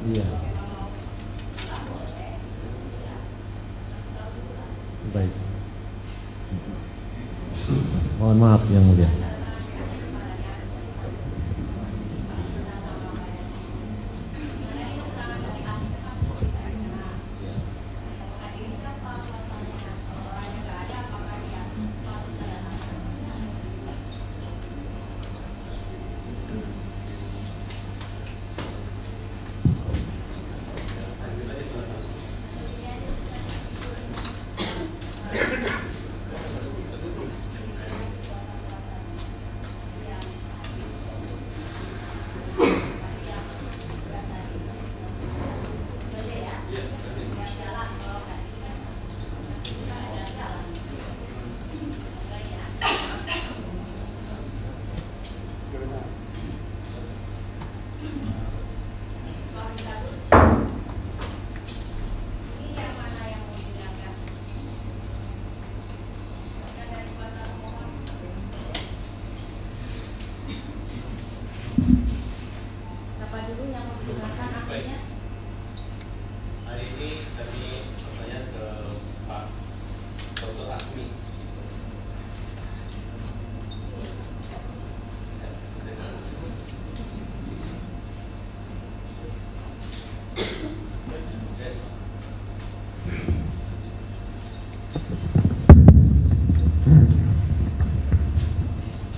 Iya. Baik. Mohon maaf yang mulia.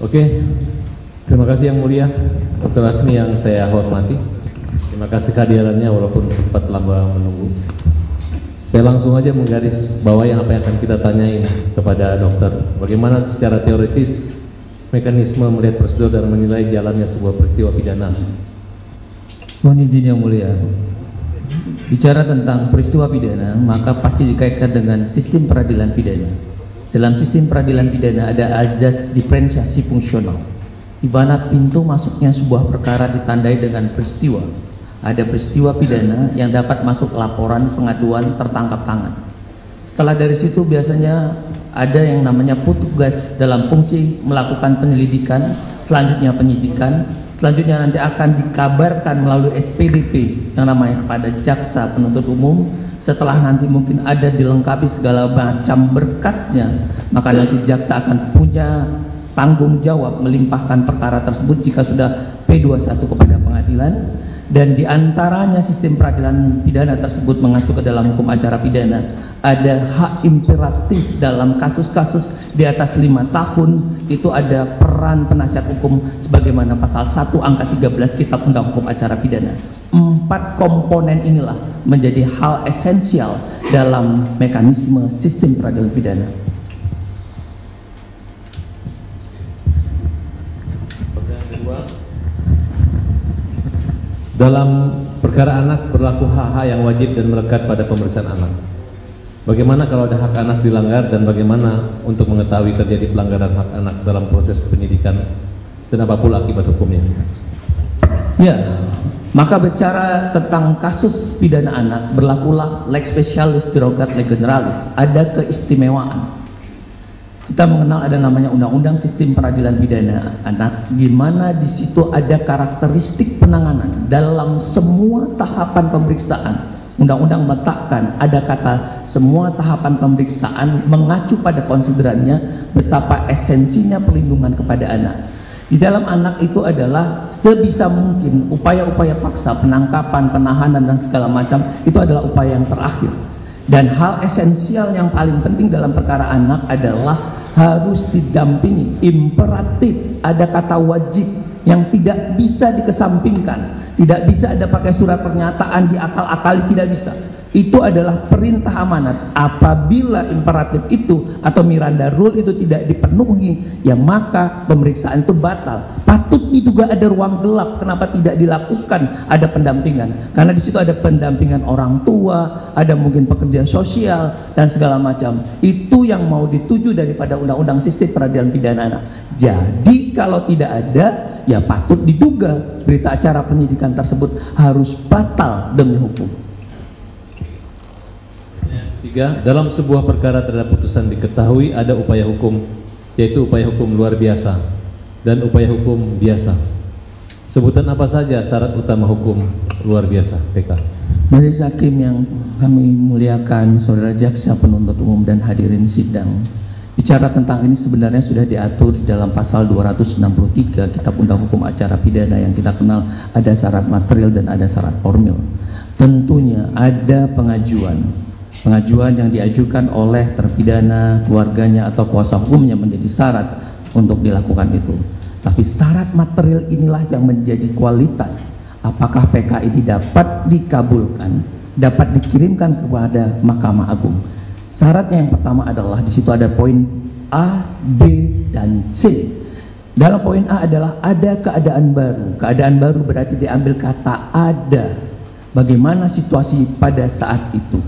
Oke, terima kasih yang mulia Dr. Asmi yang saya hormati. Terima kasih kehadirannya walaupun sempat lama menunggu. Saya langsung aja menggaris bawahi apa yang akan kita tanyain kepada dokter. Bagaimana secara teoritis mekanisme melihat prosedur dan menilai jalannya sebuah peristiwa pidana? Mohon izin yang mulia. Bicara tentang peristiwa pidana, maka pasti dikaitkan dengan sistem peradilan pidana. Dalam sistem peradilan pidana ada azas diferensiasi fungsional, di mana pintu masuknya sebuah perkara ditandai dengan peristiwa. Ada peristiwa pidana yang dapat masuk laporan, pengaduan, tertangkap tangan. Setelah dari situ biasanya ada yang namanya petugas dalam fungsi melakukan penyelidikan, selanjutnya penyidikan, selanjutnya nanti akan dikabarkan melalui SPDP yang namanya kepada jaksa penuntut umum. Setelah nanti mungkin ada dilengkapi segala macam berkasnya, maka nanti jaksa akan punya tanggung jawab melimpahkan perkara tersebut jika sudah P21 kepada pengadilan. Dan diantaranya sistem peradilan pidana tersebut mengacu ke dalam hukum acara pidana. Ada hak imperatif dalam kasus-kasus di atas 5 tahun, itu ada peran penasihat hukum sebagaimana pasal 1 angka 13 Kitab Undang Hukum Acara Pidana. 4 komponen inilah menjadi hal esensial dalam mekanisme sistem peradilan pidana. Dalam perkara anak berlaku hak-hak yang wajib dan melekat pada pemeriksaan anak. Bagaimana kalau ada hak anak dilanggar dan bagaimana untuk mengetahui terjadi pelanggaran hak anak dalam proses penyidikan dan apa pula akibat hukumnya? Ya, maka bicara tentang kasus pidana anak berlakulah lex specialis derogat lex generalis, ada keistimewaan. Kita mengenal ada namanya Undang-Undang Sistem Peradilan Pidana Anak, di mana di situ ada karakteristik penanganan dalam semua tahapan pemeriksaan. Undang-undang meletakkan ada kata semua tahapan pemeriksaan mengacu pada konsiderannya betapa esensinya perlindungan kepada anak. Di dalam anak itu adalah sebisa mungkin upaya-upaya paksa, penangkapan, penahanan dan segala macam itu adalah upaya yang terakhir. Dan hal esensial yang paling penting dalam perkara anak adalah harus didampingi, imperatif, ada kata wajib yang tidak bisa dikesampingkan, tidak bisa ada pakai surat pernyataan diakal-akali, tidak bisa. Itu adalah perintah amanat. Apabila imperatif itu atau Miranda Rule itu tidak dipenuhi, ya maka pemeriksaan itu batal. Patut diduga ada ruang gelap. Kenapa tidak dilakukan? Ada pendampingan. Karena di situ ada pendampingan orang tua, ada mungkin pekerja sosial dan segala macam. Itu yang mau dituju daripada Undang-Undang Sistem Peradilan Pidana Anak. Jadi kalau tidak ada, ya patut diduga berita acara penyidikan tersebut harus batal demi hukum. 3. Dalam sebuah perkara terhadap putusan diketahui ada upaya hukum, yaitu upaya hukum luar biasa dan upaya hukum biasa. Sebutan apa saja syarat utama hukum luar biasa PK? Majelis Hakim yang kami muliakan, saudara jaksa penuntut umum dan hadirin sidang, bicara tentang ini sebenarnya sudah diatur di dalam pasal 263 Kitab Undang Hukum Acara Pidana yang kita kenal ada syarat material dan ada syarat formil. Tentunya ada pengajuan yang diajukan oleh terpidana, keluarganya atau kuasa hukumnya menjadi syarat untuk dilakukan itu. Tapi syarat material inilah yang menjadi kualitas apakah PK ini dapat dikabulkan, dapat dikirimkan kepada Mahkamah Agung. Syaratnya yang pertama adalah di situ ada poin A, B, dan C. Dalam poin A adalah ada keadaan baru. Keadaan baru berarti diambil kata ada. Bagaimana situasi pada saat itu?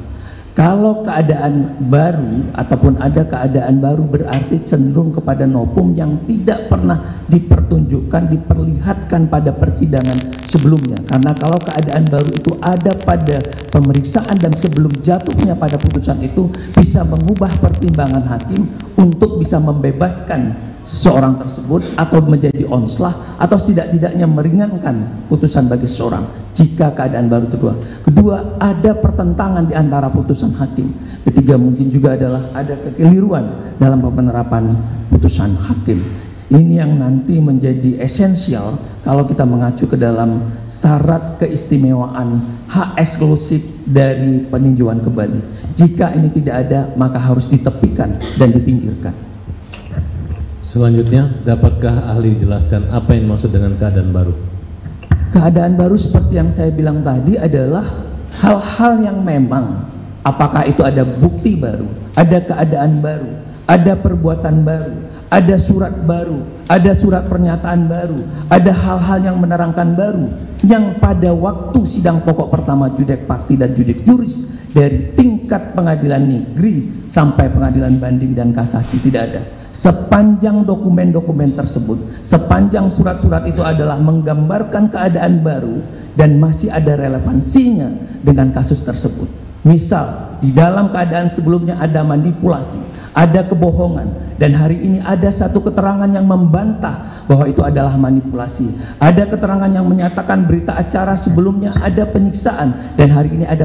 Kalau keadaan baru ataupun ada keadaan baru berarti cenderung kepada novum yang tidak pernah dipertunjukkan, diperlihatkan pada persidangan sebelumnya. Karena kalau keadaan baru itu ada pada pemeriksaan dan sebelum jatuhnya pada putusan itu bisa mengubah pertimbangan hakim untuk bisa membebaskan seorang tersebut atau menjadi onslah atau setidak-tidaknya meringankan putusan bagi seseorang jika keadaan baru kedua ada pertentangan di antara putusan hakim. Ketiga mungkin juga adalah ada kekeliruan dalam penerapan putusan hakim. Ini yang nanti menjadi esensial kalau kita mengacu ke dalam syarat keistimewaan hak eksklusif dari peninjauan kembali. Jika ini tidak ada maka harus ditepikan dan dipinggirkan. Selanjutnya, dapatkah ahli jelaskan apa yang dimaksud dengan keadaan baru? Keadaan baru seperti yang saya bilang tadi adalah hal-hal yang memang apakah itu ada bukti baru, ada keadaan baru, ada perbuatan baru, ada surat baru, ada surat pernyataan baru, ada hal-hal yang menerangkan baru yang pada waktu sidang pokok pertama judek fakti dan judek juris dari tingkat pengadilan negeri sampai pengadilan banding dan kasasi tidak ada. Sepanjang dokumen-dokumen tersebut, sepanjang surat-surat itu adalah menggambarkan keadaan baru dan masih ada relevansinya dengan kasus tersebut. Misal, di dalam keadaan sebelumnya ada manipulasi, ada kebohongan, dan hari ini ada satu keterangan yang membantah bahwa itu adalah manipulasi. Ada keterangan yang menyatakan berita acara sebelumnya ada penyiksaan dan hari ini ada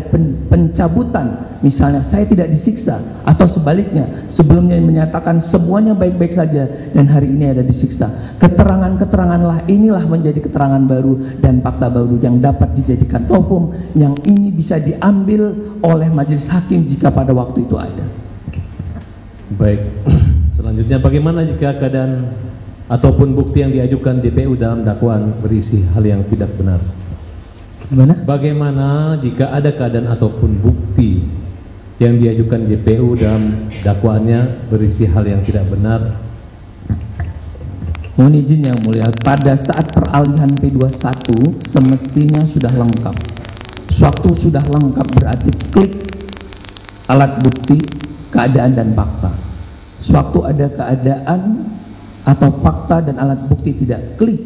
pencabutan. Misalnya saya tidak disiksa atau sebaliknya sebelumnya menyatakan semuanya baik-baik saja dan hari ini ada disiksa. Keterangan-keteranganlah inilah menjadi keterangan baru dan fakta baru yang dapat dijadikan novum yang ini bisa diambil oleh majelis hakim jika pada waktu itu ada. Baik, selanjutnya bagaimana jika keadaan ataupun bukti yang diajukan JPU dalam dakwaan berisi hal yang tidak benar? Bagaimana jika ada keadaan ataupun bukti yang diajukan JPU dalam dakwaannya berisi hal yang tidak benar? Mohon izin yang mulia, pada saat peralihan P21 semestinya sudah lengkap. Suatu sudah lengkap berarti klik alat bukti, keadaan dan fakta. Sewaktu ada keadaan atau fakta dan alat bukti tidak klik,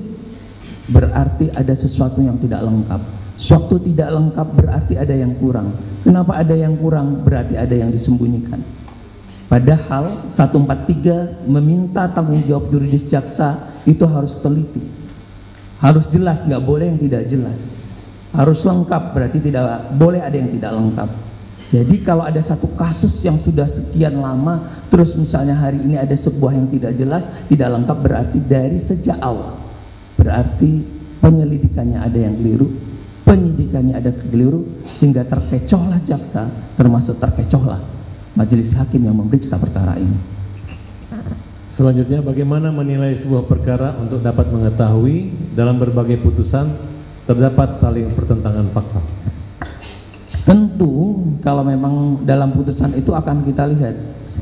berarti ada sesuatu yang tidak lengkap. Sewaktu tidak lengkap berarti ada yang kurang. Kenapa ada yang kurang? Berarti ada yang disembunyikan. Padahal 143 meminta tanggung jawab yuridis jaksa itu harus teliti, harus jelas, nggak boleh yang tidak jelas. Harus lengkap, berarti tidak boleh ada yang tidak lengkap. Jadi kalau ada satu kasus yang sudah sekian lama, terus misalnya hari ini ada sebuah yang tidak jelas, tidak lengkap, berarti dari sejak awal. Berarti penyelidikannya ada yang keliru, penyidikannya ada keliru, sehingga terkecohlah jaksa, termasuk terkecohlah majelis hakim yang memeriksa perkara ini. Selanjutnya, bagaimana menilai sebuah perkara untuk dapat mengetahui dalam berbagai putusan terdapat saling pertentangan fakta? Tentu kalau memang dalam putusan itu akan kita lihat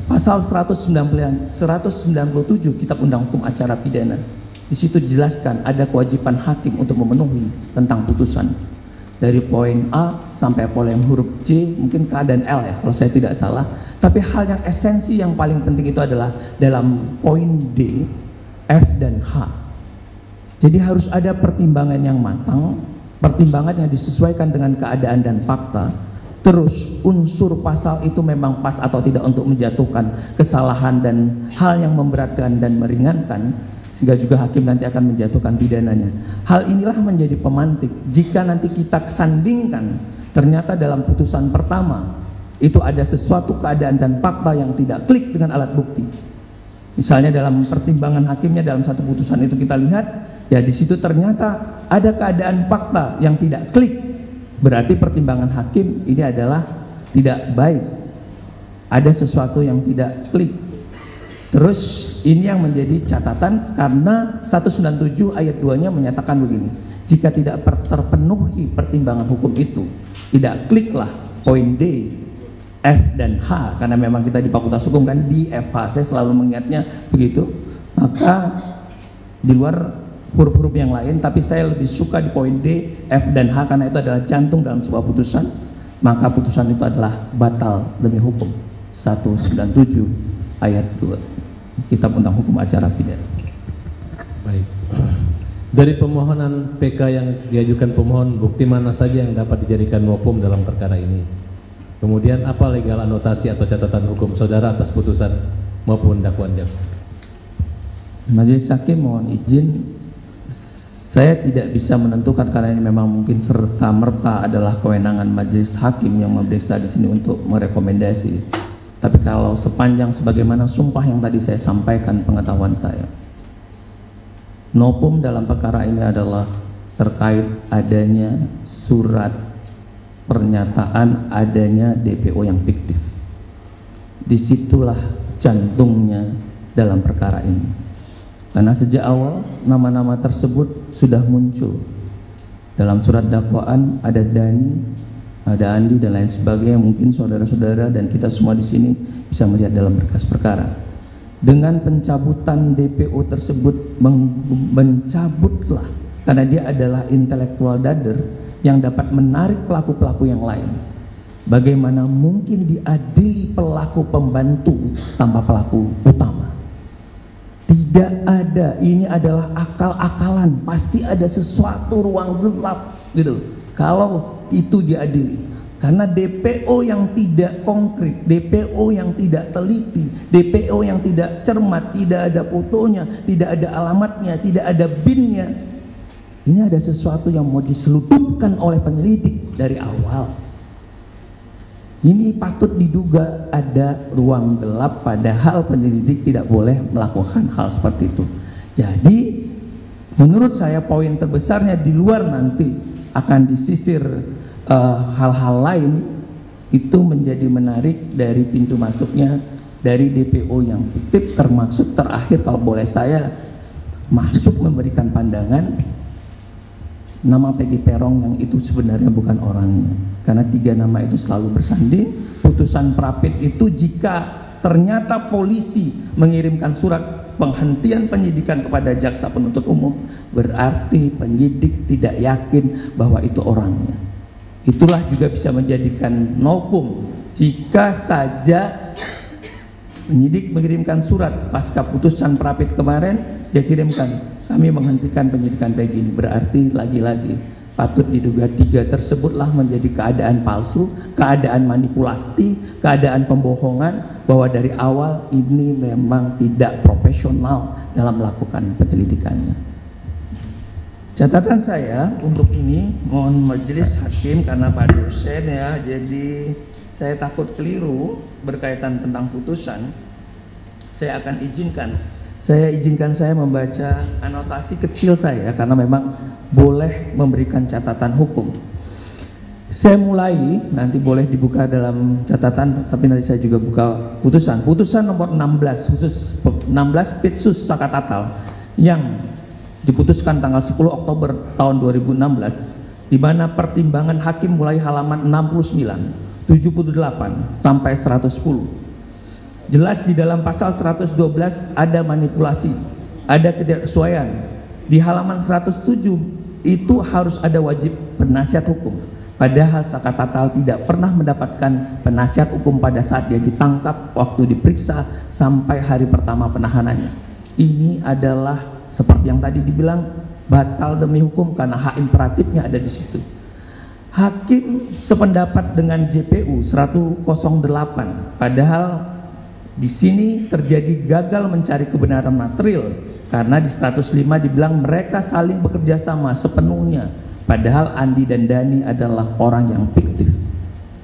pasal 197 Kitab Undang Hukum Acara Pidana. Di situ dijelaskan ada kewajiban hakim untuk memenuhi tentang putusan dari poin A sampai poin huruf C, mungkin K dan L ya kalau saya tidak salah. Tapi hal yang esensi yang paling penting itu adalah dalam poin D, F dan H. Jadi harus ada pertimbangan yang matang, pertimbangan yang disesuaikan dengan keadaan dan fakta. Terus unsur pasal itu memang pas atau tidak untuk menjatuhkan kesalahan dan hal yang memberatkan dan meringankan, sehingga juga hakim nanti akan menjatuhkan pidananya. Hal inilah menjadi pemantik jika nanti kita sandingkan ternyata dalam putusan pertama itu ada sesuatu keadaan dan fakta yang tidak klik dengan alat bukti. Misalnya dalam pertimbangan hakimnya dalam satu putusan itu kita lihat, ya di situ ternyata ada keadaan fakta yang tidak klik, berarti pertimbangan hakim ini adalah tidak baik, ada sesuatu yang tidak klik. Terus ini yang menjadi catatan karena 197 ayat 2-nya menyatakan begini, jika tidak terpenuhi pertimbangan hukum itu, tidak kliklah poin D, F dan H, karena memang kita di Fakultas Hukum kan di FH, saya selalu mengingatnya begitu, maka di luar huruf-huruf yang lain, tapi saya lebih suka di poin D, F dan H karena itu adalah jantung dalam sebuah putusan, maka putusan itu adalah batal demi hukum. 197 ayat 2 Kitab Undang Hukum Acara Pidana. Baik. Dari permohonan PK yang diajukan pemohon, bukti mana saja yang dapat dijadikan novum dalam perkara ini? Kemudian apa legal anotasi atau catatan hukum saudara atas putusan maupun dakwaan jaksa? Majelis Hakim mohon izin, saya tidak bisa menentukan karena ini memang mungkin serta-merta adalah kewenangan Majelis Hakim yang memeriksa di sini untuk merekomendasi. Tapi kalau sepanjang sebagaimana sumpah yang tadi saya sampaikan pengetahuan saya, novum dalam perkara ini adalah terkait adanya surat pernyataan adanya DPO yang fiktif. Disitulah jantungnya dalam perkara ini. Karena sejak awal nama-nama tersebut sudah muncul. Dalam surat dakwaan ada Dani, ada Andi dan lain sebagainya, mungkin saudara-saudara dan kita semua di sini bisa melihat dalam berkas perkara. Dengan pencabutan DPO tersebut mencabutlah, karena dia adalah intelektual dader yang dapat menarik pelaku-pelaku yang lain. Bagaimana mungkin diadili pelaku pembantu tanpa pelaku utama? Tidak ada, ini adalah akal-akalan, pasti ada sesuatu ruang gelap gitu. Kalau itu diadili, karena DPO yang tidak konkret, DPO yang tidak teliti, DPO yang tidak cermat, tidak ada fotonya, tidak ada alamatnya, tidak ada BIN-nya, ini ada sesuatu yang mau diseludupkan oleh penyelidik dari awal. Ini patut diduga ada ruang gelap, padahal penyelidik tidak boleh melakukan hal seperti itu. Jadi menurut saya poin terbesarnya di luar nanti akan disisir hal-hal lain, itu menjadi menarik dari pintu masuknya dari DPO yang fiktif, termasuk terakhir kalau boleh saya masuk memberikan pandangan nama Peggy Perong yang itu sebenarnya bukan orangnya, karena 3 nama itu selalu bersanding. Putusan Prapit itu jika ternyata polisi mengirimkan surat penghentian penyidikan kepada jaksa penuntut umum, berarti penyidik tidak yakin bahwa itu orangnya. Itulah juga bisa menjadikan novum jika saja penyidik mengirimkan surat pasca putusan Prapit kemarin, dia kirimkan, kami menghentikan penyidikan Peggy ini, berarti lagi-lagi patut diduga 3 tersebutlah menjadi keadaan palsu, keadaan manipulasi, keadaan pembohongan, bahwa dari awal ini memang tidak profesional dalam melakukan penyelidikannya. Catatan saya untuk ini, mohon majelis hakim karena Pak dosen ya, jadi saya takut keliru berkaitan tentang putusan. Saya akan izinkan saya membaca anotasi kecil saya karena memang boleh memberikan catatan hukum. Saya mulai, nanti boleh dibuka dalam catatan, tapi nanti saya juga buka putusan. Putusan nomor 16 khusus 16 Pitsus Sakatatal yang diputuskan tanggal 10 Oktober tahun 2016, di mana pertimbangan hakim mulai halaman 69, 78 sampai 110. Jelas di dalam pasal 112 ada manipulasi, ada ketidaksesuaian. Di halaman 107 itu harus ada wajib penasihat hukum. Padahal Sakatatal tidak pernah mendapatkan penasihat hukum pada saat dia ditangkap, waktu diperiksa, sampai hari pertama penahanannya. Ini adalah seperti yang tadi dibilang, batal demi hukum karena hak imperatifnya ada di situ. Hakim sependapat dengan JPU 108, padahal Di sini terjadi gagal mencari kebenaran material karena di 105 dibilang mereka saling bekerja sama sepenuhnya, padahal Andi dan Dhani adalah orang yang fiktif.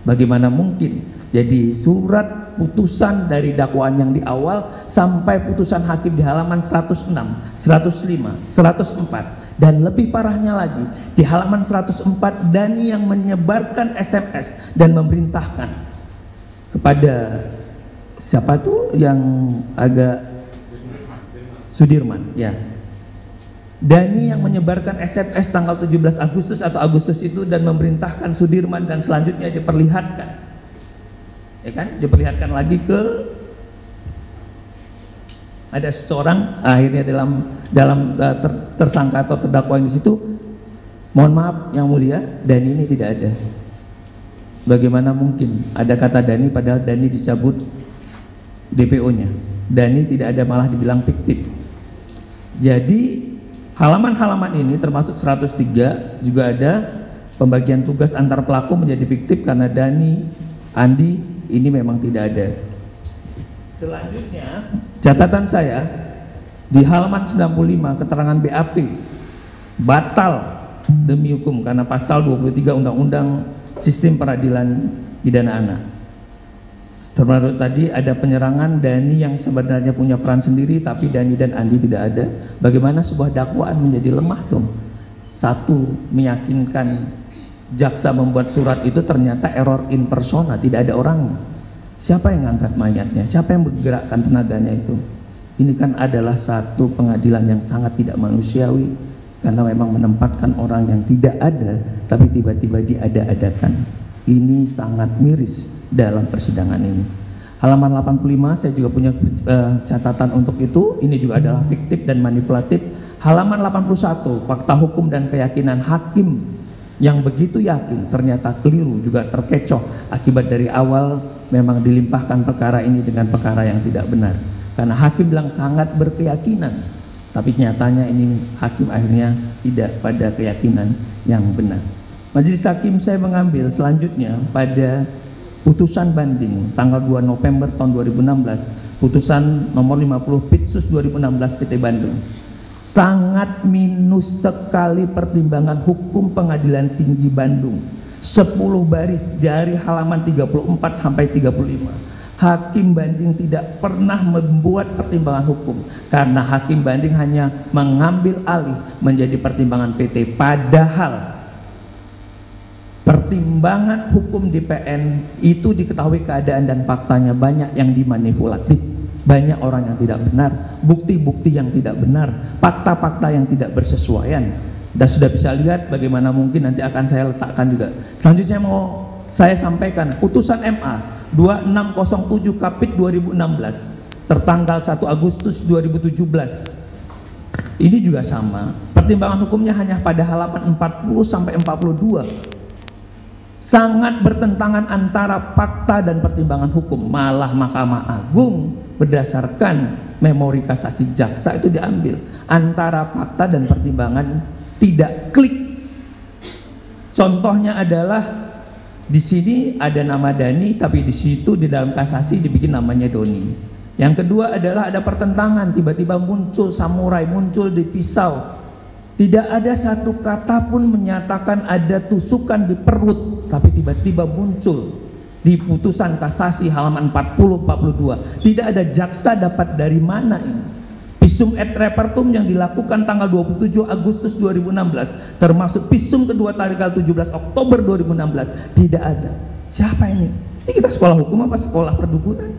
Bagaimana mungkin? Jadi surat putusan dari dakwaan yang di awal sampai putusan hakim di halaman 106, 105, 104, dan lebih parahnya lagi di halaman 104 Dhani yang menyebarkan SMS dan memerintahkan kepada siapa tuh yang agak Sudirman ya, Dhani yang menyebarkan SMS tanggal 17 Agustus atau Agustus itu dan memerintahkan Sudirman, dan selanjutnya diperlihatkan, ya kan, diperlihatkan lagi ke ada seseorang, akhirnya dalam tersangka atau terdakwa di situ. Mohon maaf yang mulia, Dhani ini tidak ada. Bagaimana mungkin ada kata Dhani padahal Dhani dicabut DPO-nya? Dhani tidak ada, malah dibilang fiktif. Jadi halaman-halaman ini termasuk 103 juga ada pembagian tugas antar pelaku menjadi fiktif karena Dhani, Andi ini memang tidak ada. Selanjutnya catatan saya di halaman 95 keterangan BAP batal demi hukum karena pasal 23 Undang-Undang Sistem Peradilan Pidana Anak. Termasuk tadi ada penyerangan Dhani yang sebenarnya punya peran sendiri, tapi Dhani dan Andi tidak ada. Bagaimana sebuah dakwaan menjadi lemah dong? Satu, meyakinkan jaksa membuat surat itu ternyata error in persona, tidak ada orangnya. Siapa yang ngangkat mayatnya? Siapa yang bergerakkan tenaganya itu? Ini kan adalah satu pengadilan yang sangat tidak manusiawi karena memang menempatkan orang yang tidak ada tapi tiba-tiba diada-adakan. Ini sangat miris dalam persidangan ini. Halaman 85 saya juga punya catatan untuk itu. Ini juga adalah fiktif dan manipulatif. Halaman 81 fakta hukum dan keyakinan hakim yang begitu yakin ternyata keliru, juga terkecoh akibat dari awal memang dilimpahkan perkara ini dengan perkara yang tidak benar. Karena hakim bilang sangat berkeyakinan, tapi nyatanya ini hakim akhirnya tidak pada keyakinan yang benar. Majelis Hakim saya mengambil selanjutnya pada putusan banding tanggal 2 November tahun 2016, putusan nomor 50 Pitsus 2016 PT Bandung. Sangat minus sekali pertimbangan hukum Pengadilan Tinggi Bandung. 10 baris dari halaman 34 sampai 35. Hakim banding tidak pernah membuat pertimbangan hukum karena hakim banding hanya mengambil alih menjadi pertimbangan PT, padahal pertimbangan hukum di PN itu diketahui keadaan dan faktanya banyak yang dimanipulatif, banyak orang yang tidak benar, bukti-bukti yang tidak benar, fakta-fakta yang tidak bersesuaian. Dan sudah bisa lihat bagaimana mungkin nanti akan saya letakkan juga. Selanjutnya mau saya sampaikan putusan MA 2607 Kapit 2016 tertanggal 1 Agustus 2017. Ini juga sama, pertimbangan hukumnya hanya pada halaman 40 sampai 42. Sangat bertentangan antara fakta dan pertimbangan hukum. Malah Mahkamah Agung berdasarkan memori kasasi jaksa itu diambil antara fakta dan pertimbangan tidak klik. Contohnya adalah di sini ada nama Dhani, tapi di situ di dalam kasasi dibikin namanya Doni. Yang kedua adalah ada pertentangan, tiba-tiba muncul samurai, muncul di pisau. Tidak ada satu kata pun menyatakan ada tusukan di perut, tapi tiba-tiba muncul di putusan kasasi halaman 40-42. Tidak ada jaksa dapat dari mana ini. Visum et repertum yang dilakukan tanggal 27 Agustus 2016, termasuk visum kedua tanggal 17 Oktober 2016, tidak ada. Siapa ini? Ini kita sekolah hukum apa sekolah perdukunan?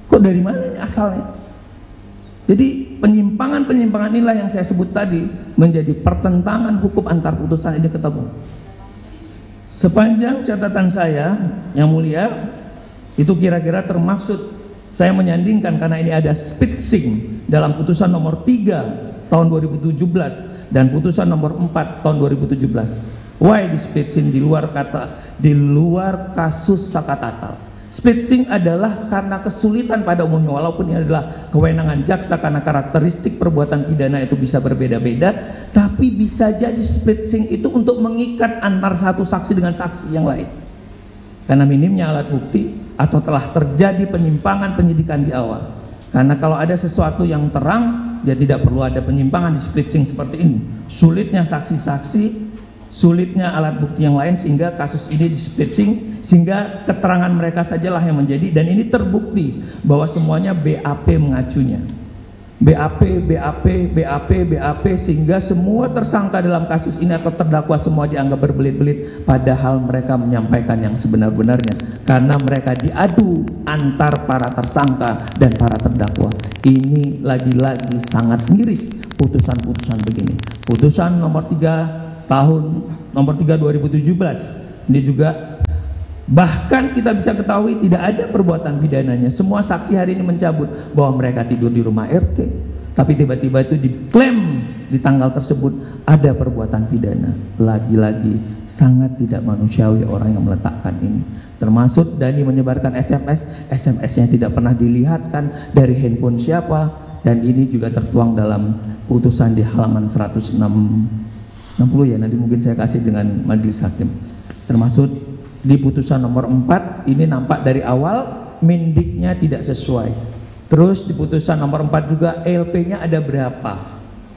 Kok dari mana ini asalnya? Jadi penyimpangan-penyimpangan inilah yang saya sebut tadi menjadi pertentangan hukum antar putusan ini ketemu. Sepanjang catatan saya yang mulia itu kira-kira termaksud saya menyandingkan karena ini ada speeching dalam putusan nomor 3 tahun 2017 dan putusan nomor 4 tahun 2017. Why di speeching di luar kasus Sakatatal? Speeching adalah karena kesulitan pada umumnya, walaupun ini adalah kewenangan jaksa karena karakteristik perbuatan pidana itu bisa berbeda-beda, tapi bisa jadi speeching itu untuk mengikat antar satu saksi dengan saksi yang lain. Karena minimnya alat bukti, atau telah terjadi penyimpangan penyidikan di awal. Karena kalau ada sesuatu yang terang, ya tidak perlu ada penyimpangan di splitsing seperti ini. Sulitnya saksi-saksi, sulitnya alat bukti yang lain, sehingga kasus ini di splitsing, sehingga keterangan mereka sajalah yang menjadi, dan ini terbukti bahwa semuanya BAP mengacunya. BAP, sehingga semua tersangka dalam kasus ini atau terdakwa semua dianggap berbelit-belit, padahal mereka menyampaikan yang sebenar-benarnya karena mereka diadu antar para tersangka dan para terdakwa. Ini lagi-lagi sangat miris putusan-putusan begini. Putusan nomor 3 tahun nomor 3 2017 ini juga, bahkan kita bisa ketahui tidak ada perbuatan pidananya. Semua saksi hari ini mencabut bahwa mereka tidur di rumah RT, tapi tiba-tiba itu diklaim di tanggal tersebut ada perbuatan pidana. Lagi-lagi sangat tidak manusiawi orang yang meletakkan ini. Termasuk Dani menyebarkan SMS, SMS-nya tidak pernah dilihatkan dari handphone siapa, dan ini juga tertuang dalam putusan di halaman 160 ya, nanti mungkin saya kasih dengan majelis hakim. Termasuk di putusan nomor 4 ini nampak dari awal mendiknya tidak sesuai. Terus di putusan nomor 4 juga LP-nya ada berapa,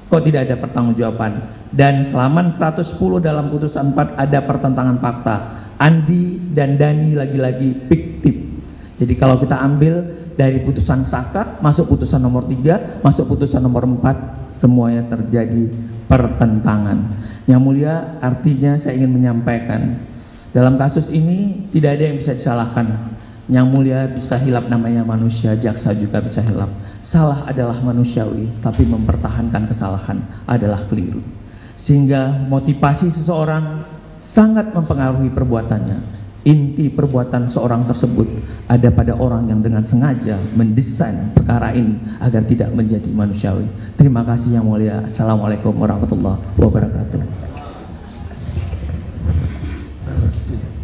kok tidak ada pertanggungjawaban. Dan selama 110 dalam putusan 4 ada pertentangan fakta. Andi dan Dani lagi-lagi fiktif. Jadi kalau kita ambil dari putusan Saka masuk putusan nomor 3, masuk putusan nomor 4, semuanya terjadi pertentangan. Yang mulia, artinya saya ingin menyampaikan, dalam kasus ini tidak ada yang bisa disalahkan. Yang mulia, bisa hilap namanya manusia, jaksa juga bisa hilap. Salah adalah manusiawi, tapi mempertahankan kesalahan adalah keliru. Sehingga motivasi seseorang sangat mempengaruhi perbuatannya. Inti perbuatan seorang tersebut ada pada orang yang dengan sengaja mendesain perkara ini agar tidak menjadi manusiawi. Terima kasih yang mulia. Assalamualaikum warahmatullahi wabarakatuh.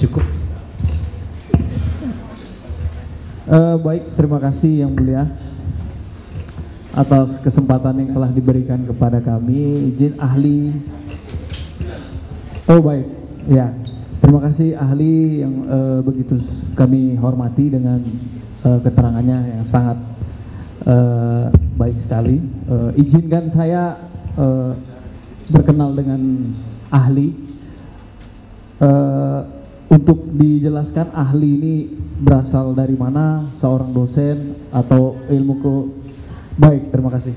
Cukup. Baik, terima kasih yang mulia atas kesempatan yang telah diberikan kepada kami. Izin ahli. Oh baik, ya. Terima kasih ahli yang begitu kami hormati dengan keterangannya yang sangat baik sekali. Izinkan saya berkenal dengan ahli. Untuk dijelaskan ahli ini berasal dari mana, seorang dosen atau ilmu ke... Baik, terima kasih.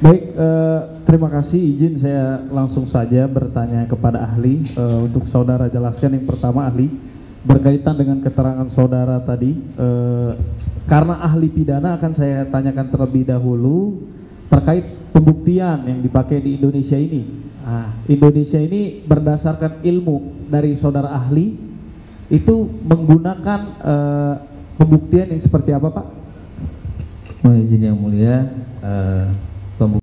Baik, terima kasih. Izin saya langsung saja bertanya kepada ahli. Untuk saudara jelaskan yang pertama ahli, berkaitan dengan keterangan saudara tadi, karena ahli pidana akan saya tanyakan terlebih dahulu terkait pembuktian yang dipakai di Indonesia ini. Indonesia ini berdasarkan ilmu dari saudara ahli itu menggunakan pembuktian yang seperti apa, Pak? Mohon izin yang mulia,